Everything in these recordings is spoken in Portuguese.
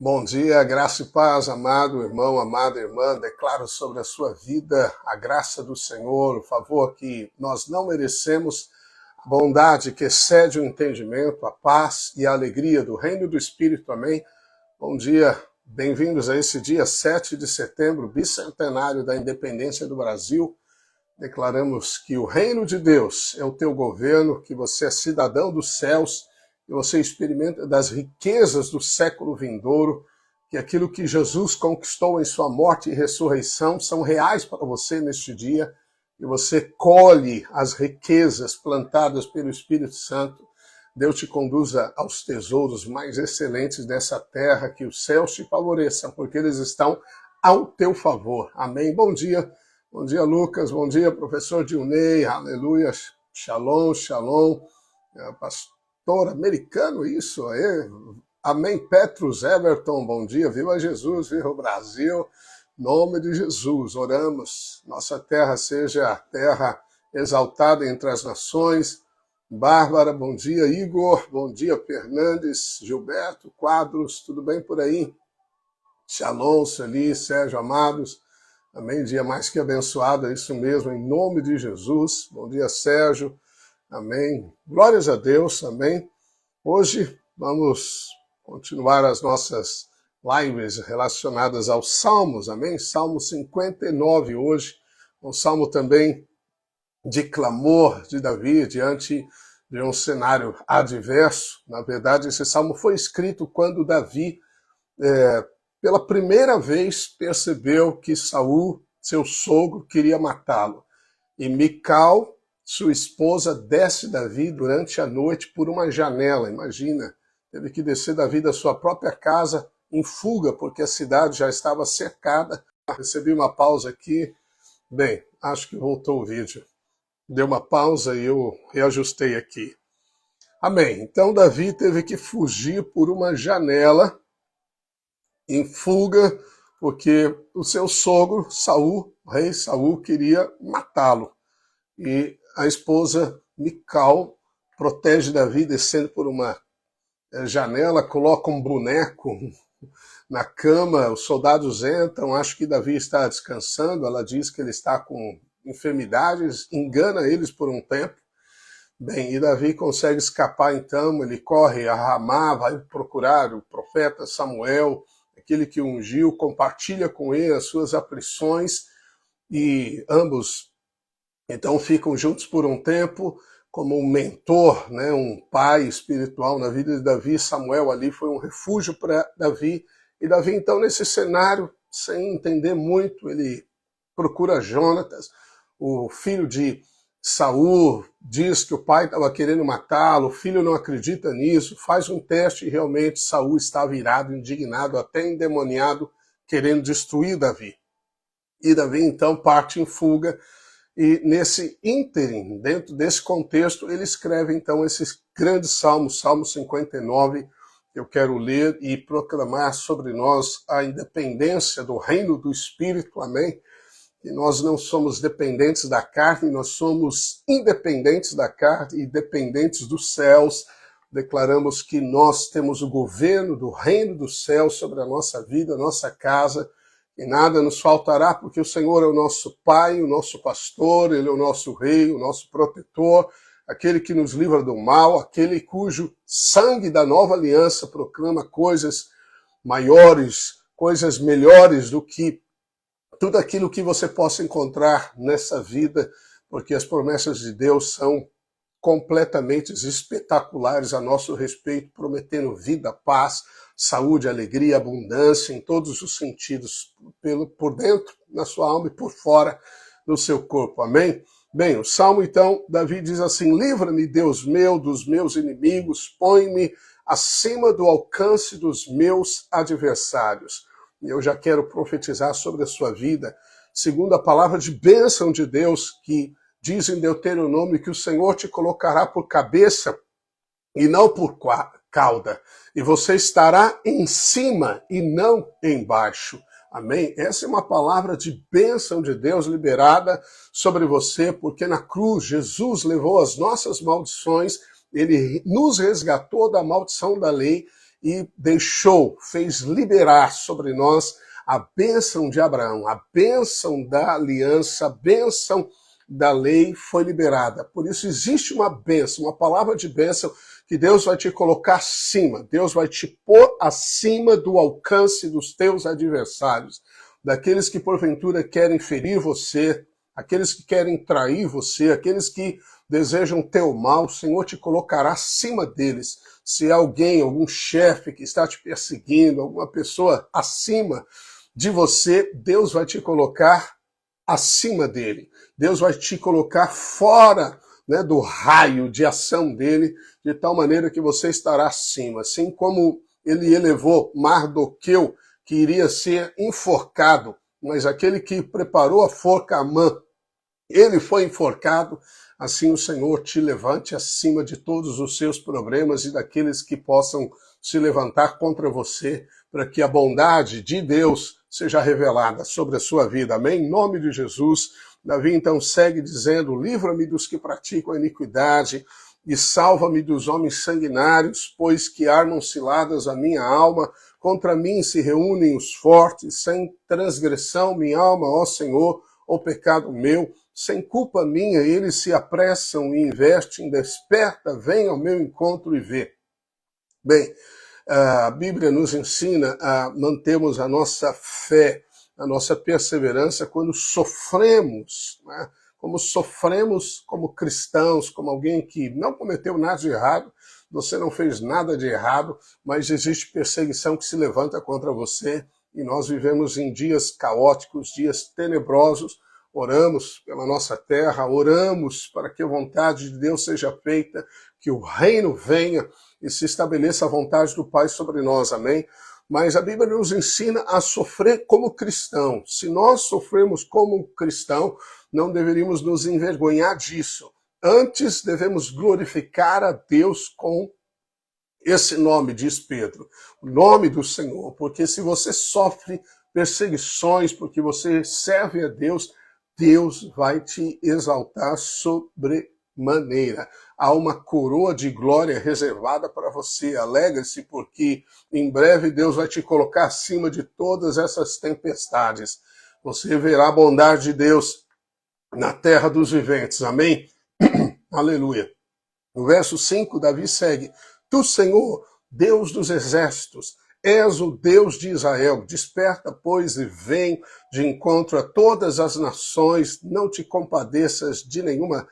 Bom dia, graça e paz, amado irmão, amada irmã. Declaro sobre a sua vida a graça do Senhor, o favor que nós não merecemos, a bondade que excede o entendimento, a paz e a alegria do reino do Espírito. Amém? Bom dia, bem-vindos a esse dia 7 de setembro, bicentenário da independência do Brasil. Declaramos que o reino de Deus é o teu governo, que você é cidadão dos céus, que você experimenta das riquezas do século vindouro, que aquilo que Jesus conquistou em sua morte e ressurreição são reais para você neste dia, que você colhe as riquezas plantadas pelo Espírito Santo. Deus te conduza aos tesouros mais excelentes dessa terra, que os céus te favoreçam, porque eles estão ao teu favor. Amém? Bom dia, Lucas, bom dia, professor Dilnei, aleluia, shalom, shalom, pastor americano, isso aí, amém, Petrus Everton, bom dia, viva Jesus, viva o Brasil, em nome de Jesus, oramos, nossa terra seja a terra exaltada entre as nações. Bárbara, bom dia, Igor, bom dia, Fernandes, Gilberto, Quadros, tudo bem por aí? Shalom, Sueli, Sérgio, amados, amém, dia mais que abençoado, é isso mesmo, em nome de Jesus, bom dia, Sérgio, amém, glórias a Deus, amém. Hoje vamos continuar as nossas lives relacionadas aos Salmos, amém, Salmo 59 hoje, um salmo também de clamor de Davi diante de um cenário adverso. Na verdade, esse salmo foi escrito quando Davi, pela primeira vez, percebeu que Saul, seu sogro, queria matá-lo. E Mical, sua esposa, desce Davi durante a noite por uma janela. Imagina, teve que descer Davi da sua própria casa em fuga, porque a cidade já estava cercada. Recebi uma pausa aqui. Bem, acho que voltou o vídeo. Deu uma pausa e eu reajustei aqui. Amém. Então Davi teve que fugir por uma janela em fuga, porque o seu sogro, Saul, o rei Saul, queria matá-lo. E a esposa Mical protege Davi descendo por uma janela, coloca um boneco na cama, os soldados entram, acham que Davi está descansando, ela diz que ele está com enfermidades, engana eles por um tempo. Bem, e Davi consegue escapar então, ele corre a Ramá, vai procurar o profeta Samuel, aquele que ungiu, compartilha com ele as suas aflições, e ambos então ficam juntos por um tempo, como um mentor, né, um pai espiritual na vida de Davi. Samuel ali foi um refúgio para Davi, e Davi então nesse cenário, sem entender muito, ele procura Jonatas, o filho de Saul, diz que o pai estava querendo matá-lo, o filho não acredita nisso, faz um teste e realmente Saul estava irado, indignado, até endemoniado, querendo destruir Davi. E Davi então parte em fuga, e nesse ínterim, dentro desse contexto, ele escreve então esses grandes salmos, Salmo 59, que eu quero ler e proclamar sobre nós a independência do reino do Espírito, amém? Que nós não somos dependentes da carne, nós somos independentes da carne e dependentes dos céus. Declaramos que nós temos o governo do reino dos céus sobre a nossa vida, a nossa casa, e nada nos faltará, porque o Senhor é o nosso Pai, o nosso pastor, Ele é o nosso Rei, o nosso protetor, aquele que nos livra do mal, aquele cujo sangue da nova aliança proclama coisas maiores, coisas melhores do que tudo aquilo que você possa encontrar nessa vida, porque as promessas de Deus são completamente espetaculares a nosso respeito, prometendo vida, paz, saúde, alegria, abundância em todos os sentidos, por dentro, na sua alma e por fora do seu corpo. Amém? Bem, o Salmo, então, Davi diz assim: livra-me, Deus meu, dos meus inimigos, põe-me acima do alcance dos meus adversários. E eu já quero profetizar sobre a sua vida, segundo a palavra de bênção de Deus, que diz em Deuteronômio que o Senhor te colocará por cabeça e não por cauda, e você estará em cima e não embaixo. Amém? Essa é uma palavra de bênção de Deus liberada sobre você, porque na cruz Jesus levou as nossas maldições, ele nos resgatou da maldição da lei, e deixou, fez liberar sobre nós a bênção de Abraão, a bênção da aliança, a bênção da lei foi liberada. Por isso existe uma bênção, uma palavra de bênção que Deus vai te colocar acima, Deus vai te pôr acima do alcance dos teus adversários, daqueles que porventura querem ferir você, aqueles que querem trair você, aqueles que desejam teu mal, o Senhor te colocará acima deles. Se alguém, algum chefe que está te perseguindo, alguma pessoa acima de você, Deus vai te colocar acima dele. Deus vai te colocar fora, né, do raio de ação dele, de tal maneira que você estará acima. Assim como ele elevou Mardoqueu, que iria ser enforcado, mas aquele que preparou a forca Amã, ele foi enforcado, assim o Senhor te levante acima de todos os seus problemas e daqueles que possam se levantar contra você, para que a bondade de Deus seja revelada sobre a sua vida. Amém? Em nome de Jesus. Davi então segue dizendo: livra-me dos que praticam a iniquidade e salva-me dos homens sanguinários, pois que armam ciladas a minha alma, contra mim se reúnem os fortes, sem transgressão minha alma, ó Senhor, ó pecado meu, sem culpa minha eles se apressam e investem, desperta, vem ao meu encontro e vê. Bem, a Bíblia nos ensina a mantermos a nossa fé, a nossa perseverança quando sofremos, né? Como sofremos como cristãos, como alguém que não cometeu nada de errado, você não fez nada de errado, mas existe perseguição que se levanta contra você e nós vivemos em dias caóticos, dias tenebrosos. Oramos pela nossa terra, oramos para que a vontade de Deus seja feita, que o reino venha e se estabeleça a vontade do Pai sobre nós, amém? Mas a Bíblia nos ensina a sofrer como cristão. Se nós sofremos como cristão, não deveríamos nos envergonhar disso. Antes, devemos glorificar a Deus com esse nome, diz Pedro, o nome do Senhor. Porque se você sofre perseguições, porque você serve a Deus, Deus vai te exaltar sobremaneira. Há uma coroa de glória reservada para você. Alegre-se, porque em breve Deus vai te colocar acima de todas essas tempestades. Você verá a bondade de Deus na terra dos viventes. Amém? Aleluia. No verso 5, Davi segue: Tu, Senhor, Deus dos exércitos, és o Deus de Israel. Desperta, pois, e vem de encontro a todas as nações. Não te compadeças de nenhuma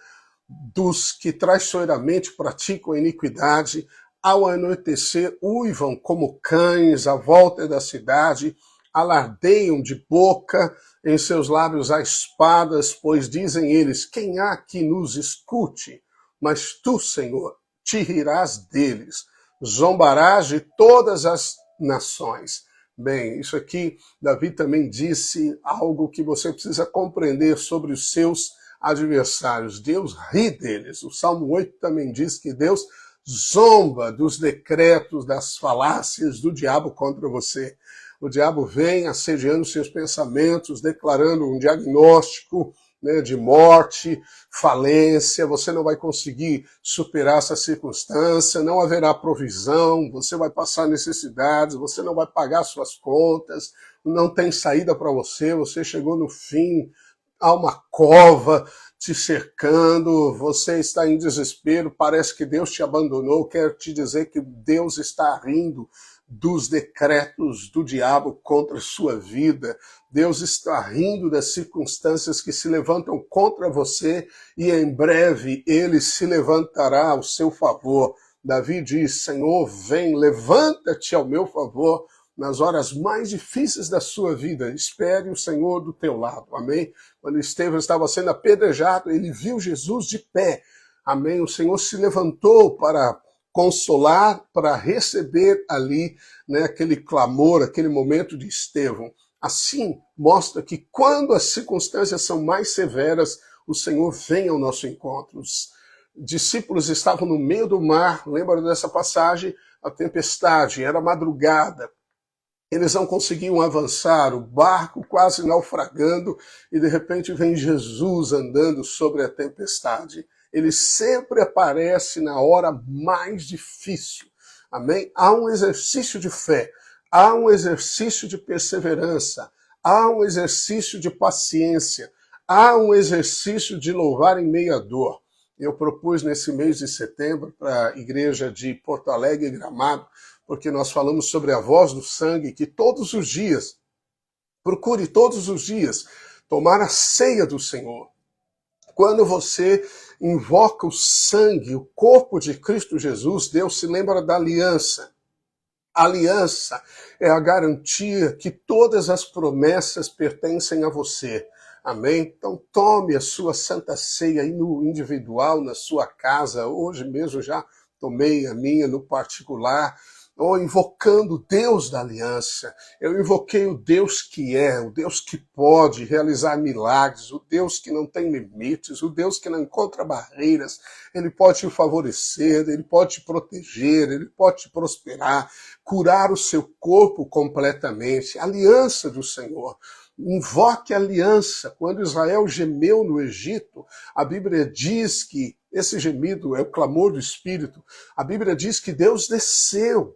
dos que traiçoeiramente praticam a iniquidade. Ao anoitecer, uivam como cães à volta da cidade, alardeiam de boca, em seus lábios há espadas, pois dizem eles: quem há que nos escute? Mas tu, Senhor, te rirás deles, zombarás de todas as nações. Bem, isso aqui, Davi também disse algo que você precisa compreender sobre os seus adversários. Deus ri deles. O Salmo 8 também diz que Deus zomba dos decretos, das falácias do diabo contra você. O diabo vem assediando seus pensamentos, declarando um diagnóstico, né, de morte, falência, você não vai conseguir superar essa circunstância, não haverá provisão, você vai passar necessidades, você não vai pagar suas contas, não tem saída para você, você chegou no fim, há uma cova te cercando, você está em desespero, parece que Deus te abandonou. Quero te dizer que Deus está rindo dos decretos do diabo contra a sua vida. Deus está rindo das circunstâncias que se levantam contra você e em breve ele se levantará ao seu favor. Davi diz: Senhor, vem, levanta-te ao meu favor nas horas mais difíceis da sua vida. Espere o Senhor do teu lado. Amém? Quando Estevão estava sendo apedrejado, ele viu Jesus de pé. Amém? O Senhor se levantou para consolar, para receber ali, né, aquele clamor, aquele momento de Estevão. Assim, mostra que quando as circunstâncias são mais severas, o Senhor vem ao nosso encontro. Os discípulos estavam no meio do mar, lembra dessa passagem? A tempestade, era madrugada. Eles não conseguiam avançar, o barco quase naufragando, e de repente vem Jesus andando sobre a tempestade. Ele sempre aparece na hora mais difícil. Amém? Há um exercício de fé, há um exercício de perseverança, há um exercício de paciência, há um exercício de louvar em meio à dor. Eu propus nesse mês de setembro para a igreja de Porto Alegre e Gramado, porque nós falamos sobre a voz do sangue, que todos os dias, procure todos os dias tomar a ceia do Senhor. Quando você invoca o sangue, o corpo de Cristo Jesus, Deus se lembra da aliança. A aliança é a garantia que todas as promessas pertencem a você. Amém? Então tome a sua santa ceia aí no individual, na sua casa. Hoje mesmo já tomei a minha no particular, ou invocando o Deus da aliança. Eu invoquei o Deus que é, o Deus que pode realizar milagres, o Deus que não tem limites, o Deus que não encontra barreiras. Ele pode te favorecer, ele pode te proteger, ele pode te prosperar, curar o seu corpo completamente. Aliança do Senhor. Invoque a aliança. Quando Israel gemeu no Egito, a Bíblia diz que esse gemido é o clamor do Espírito. A Bíblia diz que Deus desceu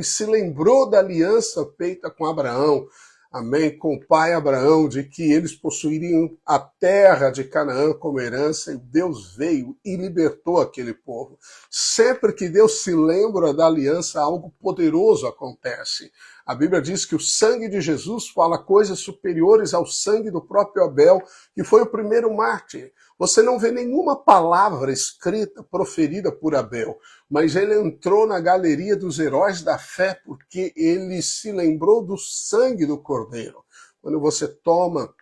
e se lembrou da aliança feita com Abraão, amém, com o pai Abraão, de que eles possuiriam a terra de Canaã como herança, e Deus veio e libertou aquele povo. Sempre que Deus se lembra da aliança, algo poderoso acontece. A Bíblia diz que o sangue de Jesus fala coisas superiores ao sangue do próprio Abel, que foi o primeiro mártir. Você não vê nenhuma palavra escrita, proferida por Abel, mas ele entrou na galeria dos heróis da fé porque ele se lembrou do sangue do Cordeiro. Quando você toma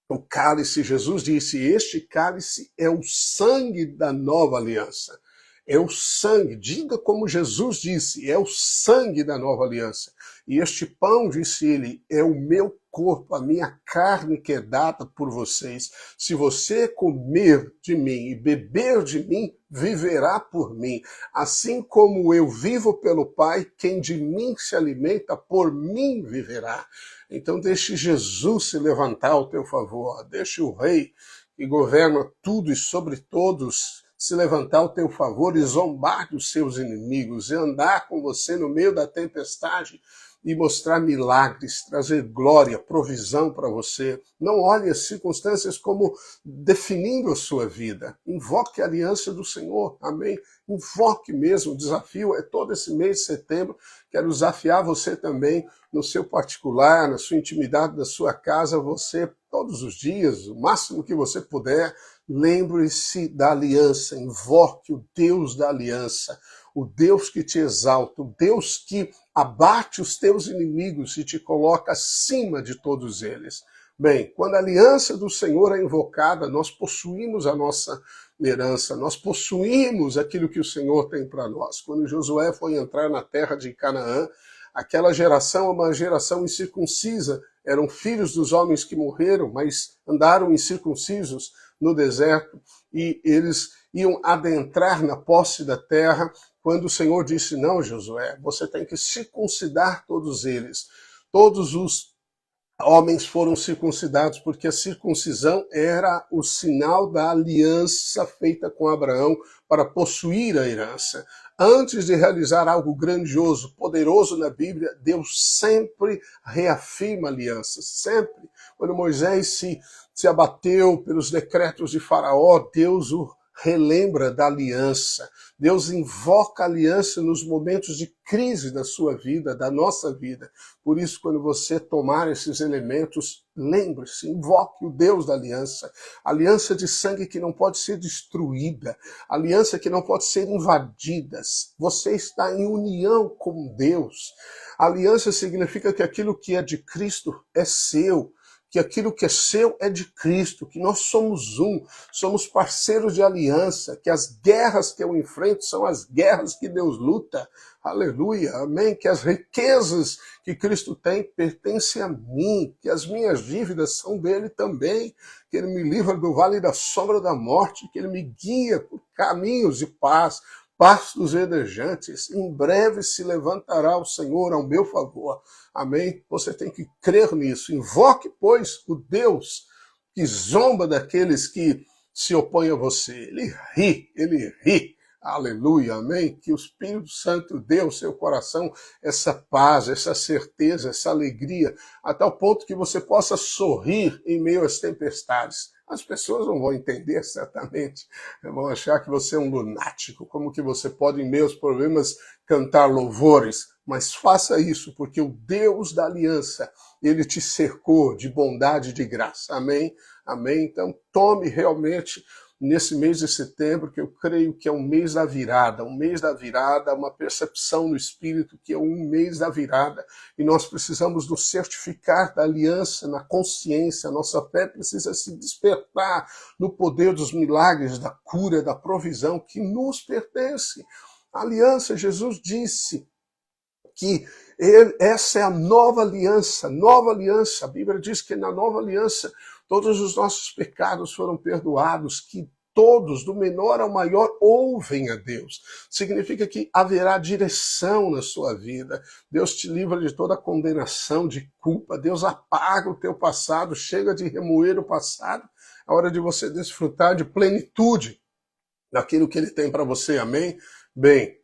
o cálice, Jesus disse, este cálice é o sangue da nova aliança. É o sangue, diga como Jesus disse, é o sangue da nova aliança. E este pão, disse ele, é o meu corpo, a minha carne que é dada por vocês. Se você comer de mim e beber de mim, viverá por mim. Assim como eu vivo pelo Pai, quem de mim se alimenta, por mim viverá. Então deixe Jesus se levantar ao teu favor. Deixe o Rei, que governa tudo e sobre todos, se levantar ao teu favor e zombar dos seus inimigos, e andar com você no meio da tempestade e mostrar milagres, trazer glória, provisão para você. Não olhe as circunstâncias como definindo a sua vida. Invoque a aliança do Senhor, amém? Invoque mesmo, o desafio é todo esse mês de setembro. Quero desafiar você também, no seu particular, na sua intimidade da sua casa, você, todos os dias, o máximo que você puder, lembre-se da aliança, invoque o Deus da aliança, o Deus que te exalta, o Deus que abate os teus inimigos e te coloca acima de todos eles. Bem, quando a aliança do Senhor é invocada, nós possuímos a nossa herança, nós possuímos aquilo que o Senhor tem para nós. Quando Josué foi entrar na terra de Canaã, aquela geração é uma geração incircuncisa, eram filhos dos homens que morreram, mas andaram incircuncisos no deserto, e eles iam adentrar na posse da terra, quando o Senhor disse, não, Josué, você tem que circuncidar todos eles. Todos os homens foram circuncidados, porque a circuncisão era o sinal da aliança feita com Abraão para possuir a herança. Antes de realizar algo grandioso, poderoso na Bíblia, Deus sempre reafirma alianças, sempre. Quando Moisés se abateu pelos decretos de Faraó, Deus o relembra da aliança. Deus invoca a aliança nos momentos de crise da sua vida, da nossa vida. Por isso, quando você tomar esses elementos, lembre-se, invoque o Deus da aliança. Aliança de sangue que não pode ser destruída. Aliança que não pode ser invadida. Você está em união com Deus. Aliança significa que aquilo que é de Cristo é seu, que aquilo que é seu é de Cristo, que nós somos um, somos parceiros de aliança, que as guerras que eu enfrento são as guerras que Deus luta. Aleluia, amém? Que as riquezas que Cristo tem pertencem a mim, que as minhas dívidas são dele também, que ele me livra do vale da sombra da morte, que ele me guia por caminhos de paz, pastos verdejantes. Em breve se levantará o Senhor ao meu favor. Amém? Você tem que crer nisso. Invoque, pois, o Deus que zomba daqueles que se opõem a você. Ele ri, ele ri. Aleluia, amém? Que o Espírito Santo dê ao seu coração essa paz, essa certeza, essa alegria, a tal ponto que você possa sorrir em meio às tempestades. As pessoas não vão entender, certamente. Vão achar que você é um lunático, como que você pode, em meio aos problemas, cantar louvores. Mas faça isso, porque o Deus da aliança, ele te cercou de bondade e de graça. Amém? Amém? Então, tome realmente nesse mês de setembro, que eu creio que é um mês da virada, uma percepção no Espírito que é um mês da virada, e nós precisamos nos certificar da aliança na consciência, a nossa fé precisa se despertar no poder dos milagres, da cura, da provisão que nos pertence. A aliança, Jesus disse que essa é a nova aliança, a Bíblia diz que na nova aliança todos os nossos pecados foram perdoados, que todos, do menor ao maior, ouvem a Deus. Significa que haverá direção na sua vida. Deus te livra de toda condenação, de culpa. Deus apaga o teu passado, chega de remoer o passado. É hora de você desfrutar de plenitude daquilo que Ele tem para você. Amém? Bem,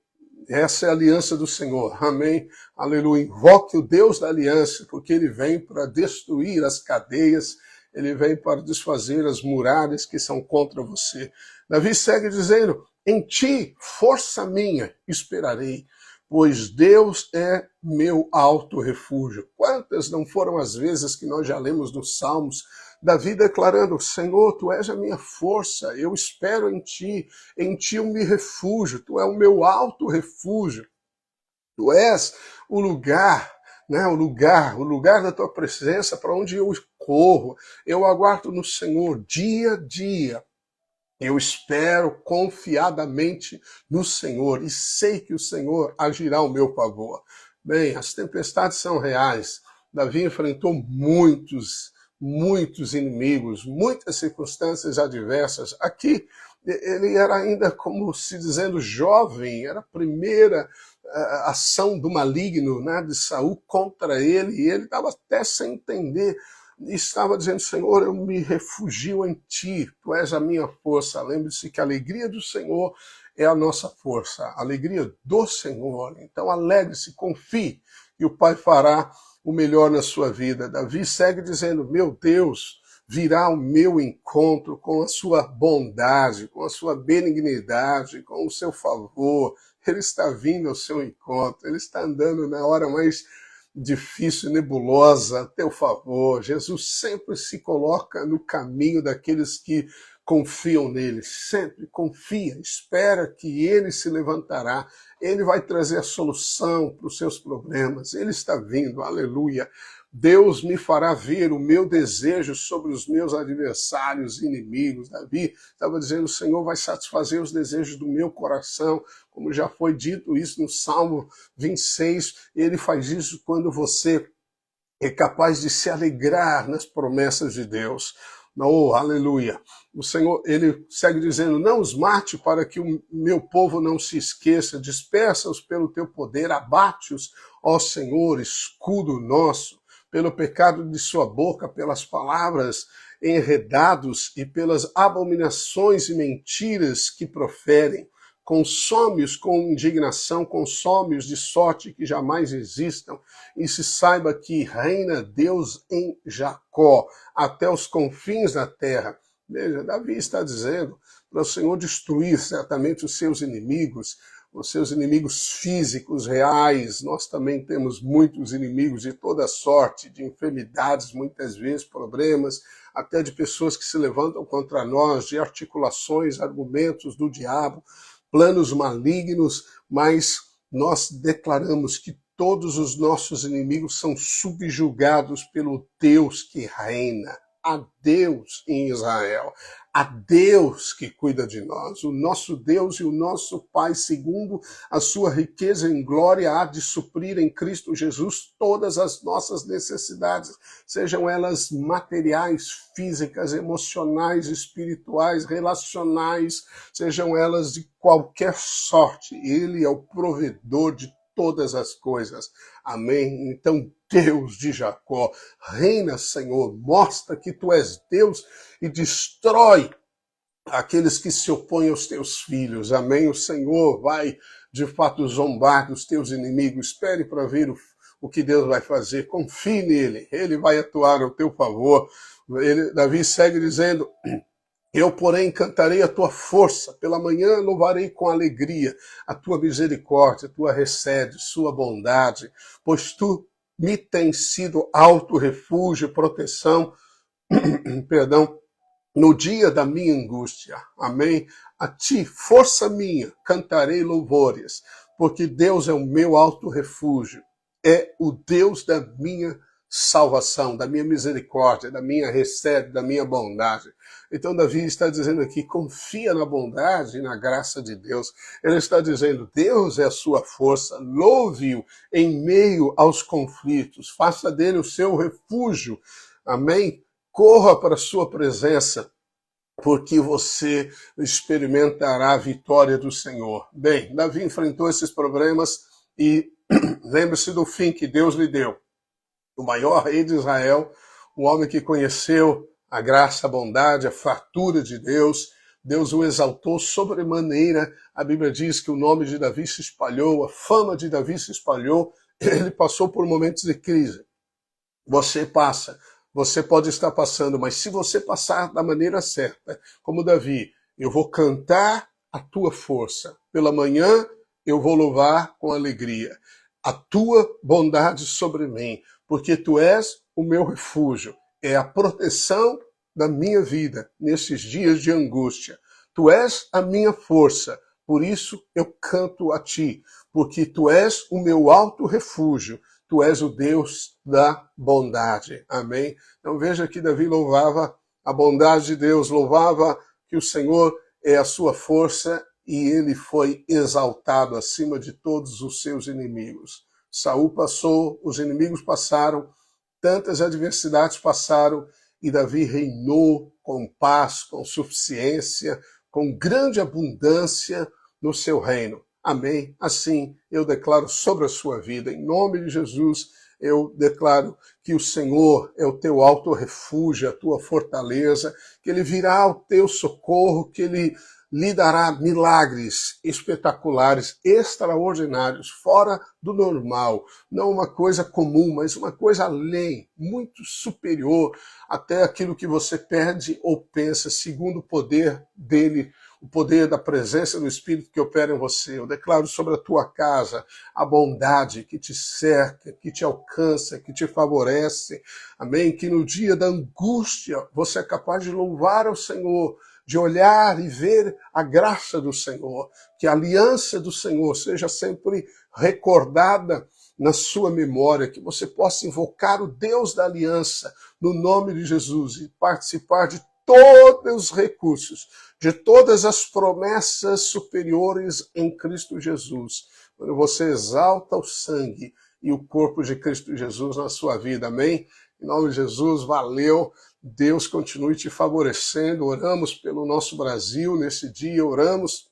essa é a aliança do Senhor. Amém? Aleluia. Invoque o Deus da aliança, porque Ele vem para destruir as cadeias, Ele vem para desfazer as muralhas que são contra você. Davi segue dizendo, em ti, força minha, esperarei, pois Deus é meu alto refúgio. Quantas não foram as vezes que nós já lemos nos Salmos, Davi declarando, Senhor, Tu és a minha força, eu espero em Ti eu me refúgio, Tu és o meu alto refúgio, Tu és o lugar, né, o lugar da Tua presença para onde eu corro, eu aguardo no Senhor dia a dia. Eu espero confiadamente no Senhor e sei que o Senhor agirá ao meu favor. Bem, as tempestades são reais. Davi enfrentou muitos inimigos, muitas circunstâncias adversas. Aqui, ele era ainda, como se dizendo, jovem, era a primeira ação do maligno, né, de Saul contra ele, e ele estava até sem entender. E estava dizendo, Senhor, eu me refugio em Ti, Tu és a minha força. Lembre-se que a alegria do Senhor é a nossa força, a alegria do Senhor. Então alegre-se, confie, e o Pai fará o melhor na sua vida. Davi segue dizendo, meu Deus, virá ao meu encontro com a sua bondade, com a sua benignidade, com o seu favor. Ele está vindo ao seu encontro, ele está andando na hora mais difícil, nebulosa, a teu favor. Jesus sempre se coloca no caminho daqueles que confiam nele. Sempre confia, espera que ele se levantará. Ele vai trazer a solução para os seus problemas. Ele está vindo, aleluia. Deus me fará ver o meu desejo sobre os meus adversários e inimigos. Davi estava dizendo, o Senhor vai satisfazer os desejos do meu coração, como já foi dito isso no Salmo 26. Ele faz isso quando você é capaz de se alegrar nas promessas de Deus. Oh, aleluia. O Senhor, ele segue dizendo, não os mate para que o meu povo não se esqueça, dispersa-os pelo teu poder, abate-os, ó Senhor, escudo nosso, pelo pecado de sua boca, pelas palavras enredados e pelas abominações e mentiras que proferem. Consome-os com indignação, consome-os de sorte que jamais existam, e se saiba que reina Deus em Jacó, até os confins da terra. Veja, Davi está dizendo para o Senhor destruir certamente os seus inimigos físicos, reais. Nós também temos muitos inimigos de toda sorte, de enfermidades, muitas vezes problemas, até de pessoas que se levantam contra nós, de articulações, argumentos do diabo, planos malignos, mas nós declaramos que todos os nossos inimigos são subjugados pelo Deus que reina. A Deus em Israel, a Deus que cuida de nós, o nosso Deus e o nosso Pai, segundo a sua riqueza em glória, há de suprir em Cristo Jesus todas as nossas necessidades, sejam elas materiais, físicas, emocionais, espirituais, relacionais, sejam elas de qualquer sorte. Ele é o provedor de todas as coisas. Amém? Então, Deus de Jacó, reina, Senhor, mostra que Tu és Deus e destrói aqueles que se opõem aos teus filhos. Amém? O Senhor vai, de fato, zombar dos teus inimigos. Espere para ver o que Deus vai fazer. Confie nele. Ele vai atuar ao teu favor. Davi segue dizendo: eu, porém, cantarei a tua força, pela manhã louvarei com alegria a tua misericórdia, tua recede, sua bondade, pois tu me tens sido alto refúgio, proteção, perdão, no dia da minha angústia. Amém? A ti, força minha, cantarei louvores, porque Deus é o meu alto refúgio, é o Deus da minha salvação, da minha misericórdia, da minha recebe, da minha bondade. Então Davi está dizendo aqui, confia na bondade e na graça de Deus. Ele está dizendo, Deus é a sua força, louve-o em meio aos conflitos, faça dele o seu refúgio. Amém? Corra para a sua presença, porque você experimentará a vitória do Senhor. Bem, Davi enfrentou esses problemas e lembre-se do fim que Deus lhe deu. O maior rei de Israel, o homem que conheceu a graça, a bondade, a fartura de Deus. Deus o exaltou sobremaneira. A Bíblia diz que o nome de Davi se espalhou, a fama de Davi se espalhou. Ele passou por momentos de crise. Você passa. Você pode estar passando, mas se você passar da maneira certa, como Davi, eu vou cantar a tua força. Pela manhã eu vou louvar com alegria a tua bondade sobre mim, porque tu és o meu refúgio, é a proteção da minha vida nesses dias de angústia. Tu és a minha força, por isso eu canto a ti, porque tu és o meu alto refúgio. Tu és o Deus da bondade. Amém? Então veja que Davi louvava a bondade de Deus, louvava que o Senhor é a sua força e ele foi exaltado acima de todos os seus inimigos. Saul passou, os inimigos passaram, tantas adversidades passaram e Davi reinou com paz, com suficiência, com grande abundância no seu reino. Amém? Assim eu declaro sobre a sua vida, em nome de Jesus, eu declaro que o Senhor é o teu alto refúgio, a tua fortaleza, que Ele virá ao teu socorro, que Ele lhe dará milagres espetaculares, extraordinários, fora do normal. Não uma coisa comum, mas uma coisa além, muito superior, até aquilo que você pede ou pensa, segundo o poder dele, o poder da presença do Espírito que opera em você. Eu declaro sobre a tua casa a bondade que te cerca, que te alcança, que te favorece. Amém? Que no dia da angústia você é capaz de louvar ao Senhor, de olhar e ver a graça do Senhor. Que a aliança do Senhor seja sempre recordada na sua memória, que você possa invocar o Deus da aliança no nome de Jesus e participar de todos os recursos, de todas as promessas superiores em Cristo Jesus. Quando você exalta o sangue e o corpo de Cristo Jesus na sua vida, amém? Em nome de Jesus, valeu. Deus continue te favorecendo. Oramos pelo nosso Brasil nesse dia, oramos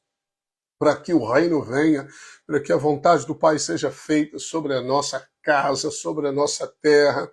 para que o reino venha, para que a vontade do Pai seja feita sobre a nossa casa, sobre a nossa terra.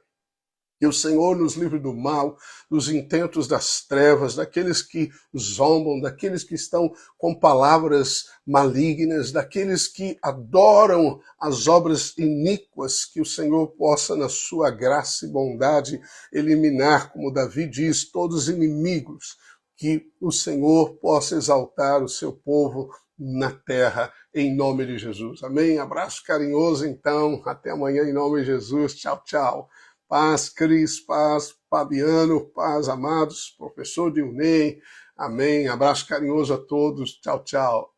Que o Senhor nos livre do mal, dos intentos das trevas, daqueles que zombam, daqueles que estão com palavras malignas, daqueles que adoram as obras iníquas, que o Senhor possa, na sua graça e bondade, eliminar, como Davi diz, todos os inimigos, que o Senhor possa exaltar o seu povo na terra, em nome de Jesus. Amém? Abraço carinhoso, então. Até amanhã, em nome de Jesus. Tchau, tchau. Paz, Cris, paz, Fabiano, paz, amados, professor Dilnei, amém. Abraço carinhoso a todos, tchau, tchau.